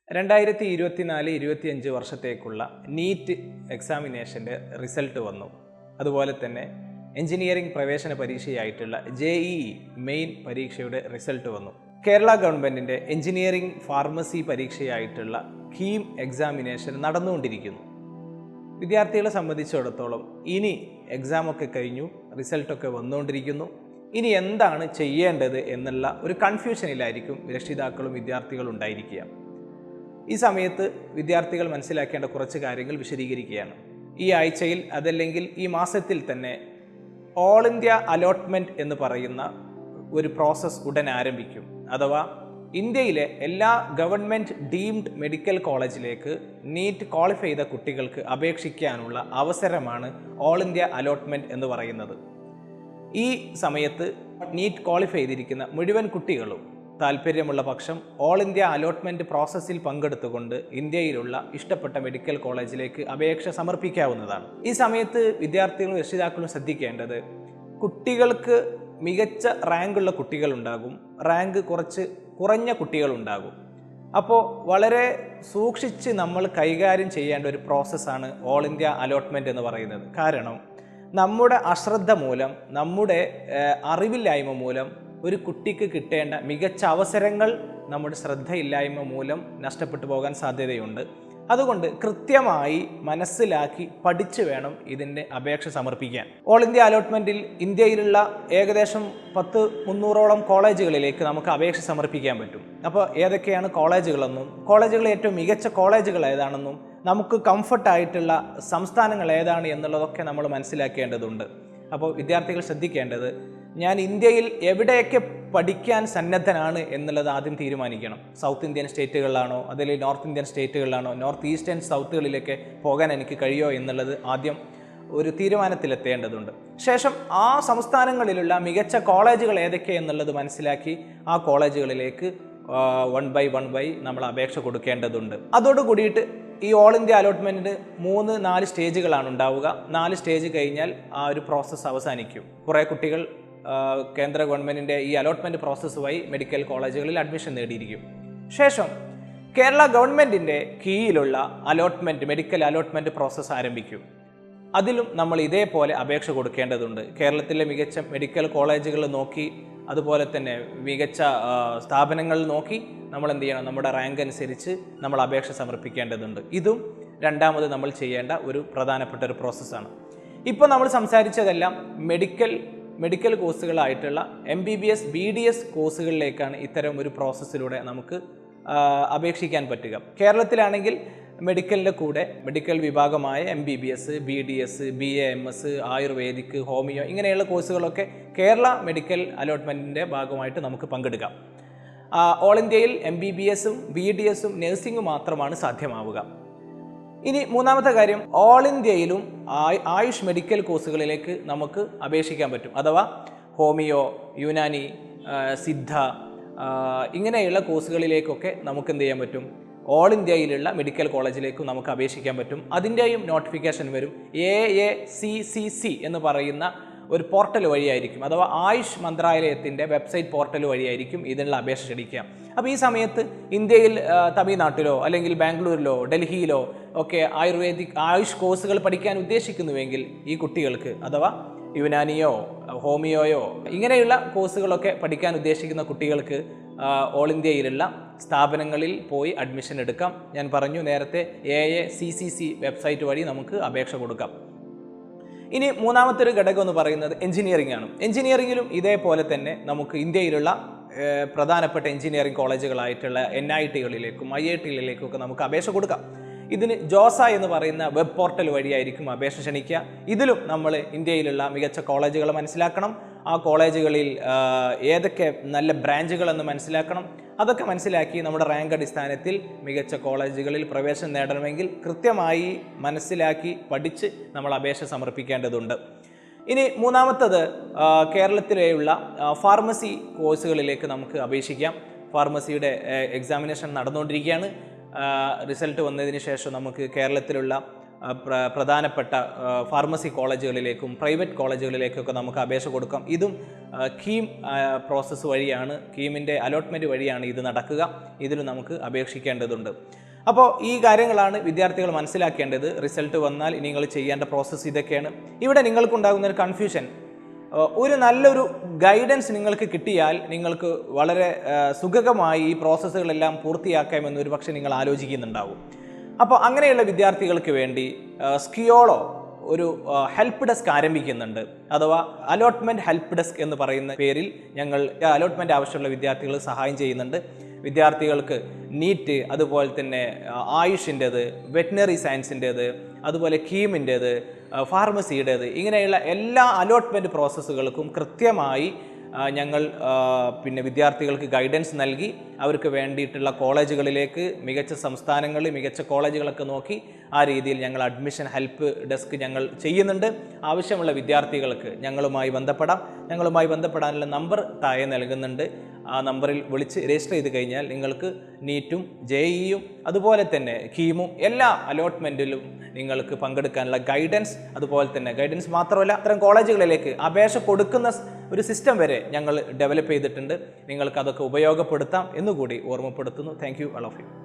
2024-25 വർഷത്തേക്കുള്ള NEET എക്സാമിനേഷൻ്റെ result വന്നു. അതുപോലെ തന്നെ എഞ്ചിനീയറിംഗ് പ്രവേശന പരീക്ഷയായിട്ടുള്ള JEE മെയിൻ പരീക്ഷയുടെ റിസൾട്ട് വന്നു. കേരള ഗവൺമെൻറ്റിൻ്റെ എഞ്ചിനീയറിംഗ് ഫാർമസി പരീക്ഷയായിട്ടുള്ള കീം എക്സാമിനേഷൻ നടന്നുകൊണ്ടിരിക്കുന്നു. വിദ്യാർത്ഥികളെ സംബന്ധിച്ചിടത്തോളം ഇനി എക്സാമൊക്കെ കഴിഞ്ഞു, റിസൾട്ടൊക്കെ വന്നുകൊണ്ടിരിക്കുന്നു. ഇനി എന്താണ് ചെയ്യേണ്ടത് എന്നുള്ള ഒരു കൺഫ്യൂഷനിലായിരിക്കും രക്ഷിതാക്കളും വിദ്യാർത്ഥികളും ഉണ്ടായിരിക്കുക. ഈ സമയത്ത് വിദ്യാർത്ഥികൾ മനസ്സിലാക്കേണ്ട കുറച്ച് കാര്യങ്ങൾ വിശദീകരിക്കുകയാണ്. ഈ ആഴ്ചയിൽ അതല്ലെങ്കിൽ ഈ മാസത്തിൽ തന്നെ ഓൾ ഇന്ത്യ അലോട്ട്മെൻറ്റ് എന്ന് പറയുന്ന ഒരു പ്രോസസ്സ് ഉടൻ ആരംഭിക്കും. അഥവാ ഇന്ത്യയിലെ എല്ലാ ഗവൺമെൻറ് ഡീംഡ് മെഡിക്കൽ കോളേജിലേക്ക് നീറ്റ് ക്വാളിഫൈ ചെയ്ത കുട്ടികൾക്ക് അപേക്ഷിക്കാനുള്ള അവസരമാണ് ഓൾ ഇന്ത്യ അലോട്ട്മെൻറ്റ് എന്ന് പറയുന്നത്. ഈ സമയത്ത് നീറ്റ് ക്വാളിഫൈ ചെയ്തിരിക്കുന്ന മുഴുവൻ കുട്ടികളും താല്പര്യമുള്ള പക്ഷം ഓൾ ഇന്ത്യ അലോട്ട്മെൻറ്റ് പ്രോസസ്സിൽ പങ്കെടുത്തുകൊണ്ട് ഇന്ത്യയിലുള്ള ഇഷ്ടപ്പെട്ട മെഡിക്കൽ കോളേജിലേക്ക് അപേക്ഷ സമർപ്പിക്കാവുന്നതാണ്. ഈ സമയത്ത് വിദ്യാർത്ഥികളും രക്ഷിതാക്കളും ശ്രദ്ധിക്കേണ്ടത്, കുട്ടികൾക്ക് മികച്ച റാങ്കുള്ള കുട്ടികളുണ്ടാകും, റാങ്ക് കുറച്ച് കുറഞ്ഞ കുട്ടികളുണ്ടാകും. അപ്പോൾ വളരെ സൂക്ഷിച്ച് നമ്മൾ കൈകാര്യം ചെയ്യേണ്ട ഒരു പ്രോസസ്സാണ് ഓൾ ഇന്ത്യ അലോട്ട്മെൻറ്റ് എന്ന് പറയുന്നത്. കാരണം നമ്മുടെ അശ്രദ്ധ മൂലം, നമ്മുടെ അറിവില്ലായ്മ മൂലം ഒരു കുട്ടിക്ക് കിട്ടേണ്ട മികച്ച അവസരങ്ങൾ നമ്മുടെ ശ്രദ്ധയില്ലായ്മ മൂലം നഷ്ടപ്പെട്ടു പോകാൻ സാധ്യതയുണ്ട്. അതുകൊണ്ട് കൃത്യമായി മനസ്സിലാക്കി പഠിച്ചു വേണം ഇതിൻ്റെ അപേക്ഷ സമർപ്പിക്കാൻ. ഓൾ ഇന്ത്യ അലോട്ട്മെൻറ്റിൽ ഇന്ത്യയിലുള്ള ഏകദേശം 300ഓളം കോളേജുകളിലേക്ക് നമുക്ക് അപേക്ഷ സമർപ്പിക്കാൻ പറ്റും. അപ്പോൾ ഏതൊക്കെയാണ് കോളേജുകളെന്നും കോളേജുകളിൽ ഏറ്റവും മികച്ച കോളേജുകൾ ഏതാണെന്നും നമുക്ക് കംഫർട്ടായിട്ടുള്ള സംസ്ഥാനങ്ങൾ ഏതാണ് എന്നുള്ളതൊക്കെ നമ്മൾ മനസ്സിലാക്കേണ്ടതുണ്ട്. അപ്പോൾ വിദ്യാർത്ഥികൾ ശ്രദ്ധിക്കേണ്ടത്, ഞാൻ ഇന്ത്യയിൽ എവിടെയൊക്കെ പഠിക്കാൻ സന്നദ്ധനാണ് എന്നുള്ളത് ആദ്യം തീരുമാനിക്കണം. സൗത്ത് ഇന്ത്യൻ സ്റ്റേറ്റുകളിലാണോ അല്ലെങ്കിൽ നോർത്ത് ഇന്ത്യൻ സ്റ്റേറ്റുകളിലാണോ, നോർത്ത് ഈസ്റ്റേൺ സൗത്തുകളിലേക്ക് പോകാൻ എനിക്ക് കഴിയുമോ എന്നുള്ളത് ആദ്യം ഒരു തീരുമാനത്തിലെത്തേണ്ടതുണ്ട്. ശേഷം ആ സംസ്ഥാനങ്ങളിലുള്ള മികച്ച കോളേജുകൾ ഏതൊക്കെ എന്നുള്ളത് മനസ്സിലാക്കി ആ കോളേജുകളിലേക്ക് വൺ ബൈ നമ്മൾ അപേക്ഷ കൊടുക്കേണ്ടതുണ്ട്. അതോടുകൂടിയിട്ട് ഈ ഓൾ ഇന്ത്യ അലോട്ട്മെൻറ്റിന് 3-4 സ്റ്റേജുകളാണ് ഉണ്ടാവുക. 4 സ്റ്റേജ് കഴിഞ്ഞാൽ ആ ഒരു പ്രോസസ്സ് അവസാനിക്കും. കുറേ കുട്ടികൾ കേന്ദ്ര ഗവൺമെൻറ്റിൻ്റെ ഈ അലോട്ട്മെൻറ്റ് പ്രോസസ്സ് വഴി മെഡിക്കൽ കോളേജുകളിൽ അഡ്മിഷൻ നേടിയിരിക്കും. ശേഷം കേരള ഗവൺമെൻറ്റിൻ്റെ കീഴിലുള്ള അലോട്ട്മെൻറ്റ്, മെഡിക്കൽ അലോട്ട്മെൻറ്റ് പ്രോസസ്സ് ആരംഭിക്കും. അതിലും നമ്മൾ ഇതേപോലെ അപേക്ഷ കൊടുക്കേണ്ടതുണ്ട്. കേരളത്തിലെ മികച്ച മെഡിക്കൽ കോളേജുകൾ നോക്കി, അതുപോലെ തന്നെ മികച്ച സ്ഥാപനങ്ങൾ നോക്കി നമ്മൾ എന്ത് ചെയ്യണം, നമ്മുടെ റാങ്ക് അനുസരിച്ച് നമ്മൾ അപേക്ഷ സമർപ്പിക്കേണ്ടതുണ്ട്. ഇതും രണ്ടാമത് നമ്മൾ ചെയ്യേണ്ട ഒരു പ്രധാനപ്പെട്ട ഒരു പ്രോസസ്സാണ്. ഇപ്പോൾ നമ്മൾ സംസാരിച്ചതെല്ലാം മെഡിക്കൽ കോഴ്സുകളായിട്ടുള്ള MBBS BDS കോഴ്സുകളിലേക്കാണ് ഇത്തരം ഒരു പ്രോസസ്സിലൂടെ നമുക്ക് അപേക്ഷിക്കാൻ പറ്റുക. കേരളത്തിലാണെങ്കിൽ മെഡിക്കലിൻ്റെ കൂടെ മെഡിക്കൽ വിഭാഗമായ MBBS BDS BAMS ayurvedic homeo ഇങ്ങനെയുള്ള കോഴ്സുകളൊക്കെ കേരള മെഡിക്കൽ അലോട്ട്മെൻറ്റിൻ്റെ ഭാഗമായിട്ട് നമുക്ക് പങ്കെടുക്കാം. ഓൾ ഇന്ത്യയിൽ MBBSഉം BDSഉം നഴ്സിംഗും മാത്രമാണ് സാധ്യമാവുക. ഇനി മൂന്നാമത്തെ കാര്യം, ഓൾ ഇന്ത്യയിലും ആയുഷ് മെഡിക്കൽ കോഴ്സുകളിലേക്ക് നമുക്ക് അപേക്ഷിക്കാൻ പറ്റും. അഥവാ ഹോമിയോ, യുനാനി, സിദ്ധ ഇങ്ങനെയുള്ള കോഴ്സുകളിലേക്കൊക്കെ നമുക്ക് എന്ത് ചെയ്യാൻ പറ്റും, ഓൾ ഇന്ത്യയിലുള്ള മെഡിക്കൽ കോളേജിലേക്കും നമുക്ക് അപേക്ഷിക്കാൻ പറ്റും. അതിൻ്റെയും നോട്ടിഫിക്കേഷൻ വരും. AACCC എന്ന് പറയുന്ന ഒരു പോർട്ടൽ വഴിയായിരിക്കും, അഥവാ ആയുഷ് മന്ത്രാലയത്തിൻ്റെ വെബ്സൈറ്റ് പോർട്ടൽ വഴിയായിരിക്കും ഇതിനുള്ള അപേക്ഷ ക്ഷണിക്കുക. അപ്പോൾ ഈ സമയത്ത് ഇന്ത്യയിൽ തമിഴ്നാട്ടിലോ അല്ലെങ്കിൽ ബാംഗ്ലൂരിലോ ഡൽഹിയിലോ ഒക്കെ ആയുഷ് കോഴ്സുകൾ പഠിക്കാൻ ഉദ്ദേശിക്കുന്നുവെങ്കിൽ ഈ കുട്ടികൾക്ക്, അഥവാ യുനാനിയോ ഹോമിയോയോ ഇങ്ങനെയുള്ള കോഴ്സുകളൊക്കെ പഠിക്കാൻ ഉദ്ദേശിക്കുന്ന കുട്ടികൾക്ക് ഓൾ ഇന്ത്യയിലുള്ള സ്ഥാപനങ്ങളിൽ പോയി അഡ്മിഷൻ എടുക്കാം. ഞാൻ പറഞ്ഞു നേരത്തെ AACCC വെബ്സൈറ്റ് വഴി നമുക്ക് അപേക്ഷ കൊടുക്കാം. ഇനി മൂന്നാമത്തെ ഒരു ഘടകം എന്ന് പറയുന്നത് എഞ്ചിനീയറിംഗ് ആണ്. എഞ്ചിനീയറിംഗിലും ഇതേപോലെ തന്നെ നമുക്ക് ഇന്ത്യയിലുള്ള പ്രധാനപ്പെട്ട എഞ്ചിനീയറിംഗ് കോളേജുകളായിട്ടുള്ള NITകളിലേക്കും IITകളിലേക്കും ഒക്കെ നമുക്ക് അപേക്ഷ കൊടുക്കാം. ഇതിന് ജോസ എന്ന് പറയുന്ന വെബ് പോർട്ടൽ വഴിയായിരിക്കും അപേക്ഷ ക്ഷണിക്കുക. ഇതിലും നമ്മൾ ഇന്ത്യയിലുള്ള മികച്ച കോളേജുകൾ മനസ്സിലാക്കണം. ആ കോളേജുകളിൽ ഏതൊക്കെ നല്ല ബ്രാഞ്ചുകളെന്ന് മനസ്സിലാക്കണം. അതൊക്കെ മനസ്സിലാക്കി നമ്മുടെ റാങ്ക് അടിസ്ഥാനത്തിൽ മികച്ച കോളേജുകളിൽ പ്രവേശനം നേടണമെങ്കിൽ കൃത്യമായി മനസ്സിലാക്കി പഠിച്ച് നമ്മൾ അപേക്ഷ സമർപ്പിക്കേണ്ടതുണ്ട്. ഇനി മൂന്നാമത്തത്, കേരളത്തിലെയുള്ള ഫാർമസി കോഴ്സുകളിലേക്ക് നമുക്ക് അപേക്ഷിക്കാം. ഫാർമസിയുടെ എക്സാമിനേഷൻ നടന്നുകൊണ്ടിരിക്കുകയാണ്. റിസൾട്ട് വന്നതിന് ശേഷം നമുക്ക് കേരളത്തിലുള്ള പ്രധാനപ്പെട്ട ഫാർമസി കോളേജുകളിലേക്കും പ്രൈവറ്റ് കോളേജുകളിലേക്കൊക്കെ നമുക്ക് അപേക്ഷ കൊടുക്കാം. ഇതും കീം പ്രോസസ്സ് വഴിയാണ്, കീമിൻ്റെ അലോട്ട്മെൻറ്റ് വഴിയാണ് ഇത് നടക്കുക. ഇതിൽ നമുക്ക് അപേക്ഷിക്കേണ്ടതുണ്ട്. അപ്പോൾ ഈ കാര്യങ്ങളാണ് വിദ്യാർത്ഥികൾ മനസ്സിലാക്കേണ്ടത്. റിസൾട്ട് വന്നാൽ നിങ്ങൾ ചെയ്യേണ്ട പ്രോസസ്സ് ഇതൊക്കെയാണ്. ഇവിടെ നിങ്ങൾക്കുണ്ടാകുന്ന ഒരു കൺഫ്യൂഷൻ, ഒരു നല്ലൊരു ഗൈഡൻസ് നിങ്ങൾക്ക് കിട്ടിയാൽ നിങ്ങൾക്ക് വളരെ സുഗമമായി ഈ പ്രോസസ്സുകളെല്ലാം പൂർത്തിയാക്കാമെന്ന് ഒരു പക്ഷേ നിങ്ങൾ ആലോചിക്കുന്നുണ്ടാവും. അപ്പോൾ അങ്ങനെയുള്ള വിദ്യാർത്ഥികൾക്ക് വേണ്ടി സ്കിയോളോ ഒരു ഹെൽപ്പ് ഡെസ്ക് ആരംഭിക്കുന്നുണ്ട്. അഥവാ അലോട്ട്മെൻറ്റ് ഹെൽപ്പ് ഡെസ്ക് എന്ന് പറയുന്ന പേരിൽ ഞങ്ങൾ അലോട്ട്മെൻറ്റ് ആവശ്യമുള്ള വിദ്യാർത്ഥികൾ സഹായം ചെയ്യുന്നുണ്ട്. വിദ്യാർത്ഥികൾക്ക് നീറ്റ്, അതുപോലെ തന്നെ ആയുഷിൻ്റേത്, വെറ്റിനറി സയൻസിൻ്റേത്, അതുപോലെ കീമിൻ്റേത്, ഫാർമസിയുടേത്, ഇങ്ങനെയുള്ള എല്ലാ അലോട്ട്മെൻറ്റ് പ്രോസസ്സുകൾക്കും കൃത്യമായി ഞങ്ങൾ വിദ്യാർത്ഥികൾക്ക് ഗൈഡൻസ് നൽകി അവർക്ക് വേണ്ടിയിട്ടുള്ള കോളേജുകളിലേക്ക്, മികച്ച സംസ്ഥാനങ്ങളിൽ മികച്ച കോളേജുകളൊക്കെ നോക്കി ആ രീതിയിൽ ഞങ്ങൾ അഡ്മിഷൻ ഹെൽപ്പ് ഡെസ്ക് ഞങ്ങൾ ചെയ്യുന്നുണ്ട്. ആവശ്യമുള്ള വിദ്യാർത്ഥികൾക്ക് ഞങ്ങളുമായി ബന്ധപ്പെടാം. ഞങ്ങളുമായി ബന്ധപ്പെടാനുള്ള നമ്പർ താഴെ നൽകുന്നുണ്ട്. ആ നമ്പറിൽ വിളിച്ച് രജിസ്റ്റർ ചെയ്ത് കഴിഞ്ഞാൽ നിങ്ങൾക്ക് നീറ്റും JEE-യും അതുപോലെ തന്നെ കീമും എല്ലാ അലോട്ട്മെൻറ്റിലും നിങ്ങൾക്ക് പങ്കെടുക്കാനുള്ള ഗൈഡൻസ്, അതുപോലെ തന്നെ ഗൈഡൻസ് മാത്രമല്ല അത്തരം കോളേജുകളിലേക്ക് അപേക്ഷ കൊടുക്കുന്ന ഒരു സിസ്റ്റം വരെ ഞങ്ങൾ ഡെവലപ്പ് ചെയ്തിട്ടുണ്ട്. നിങ്ങൾക്ക് അതൊക്കെ ഉപയോഗപ്പെടുത്താം എന്നുകൂടി ഓർമ്മപ്പെടുത്തുന്നു. Thank you all of you.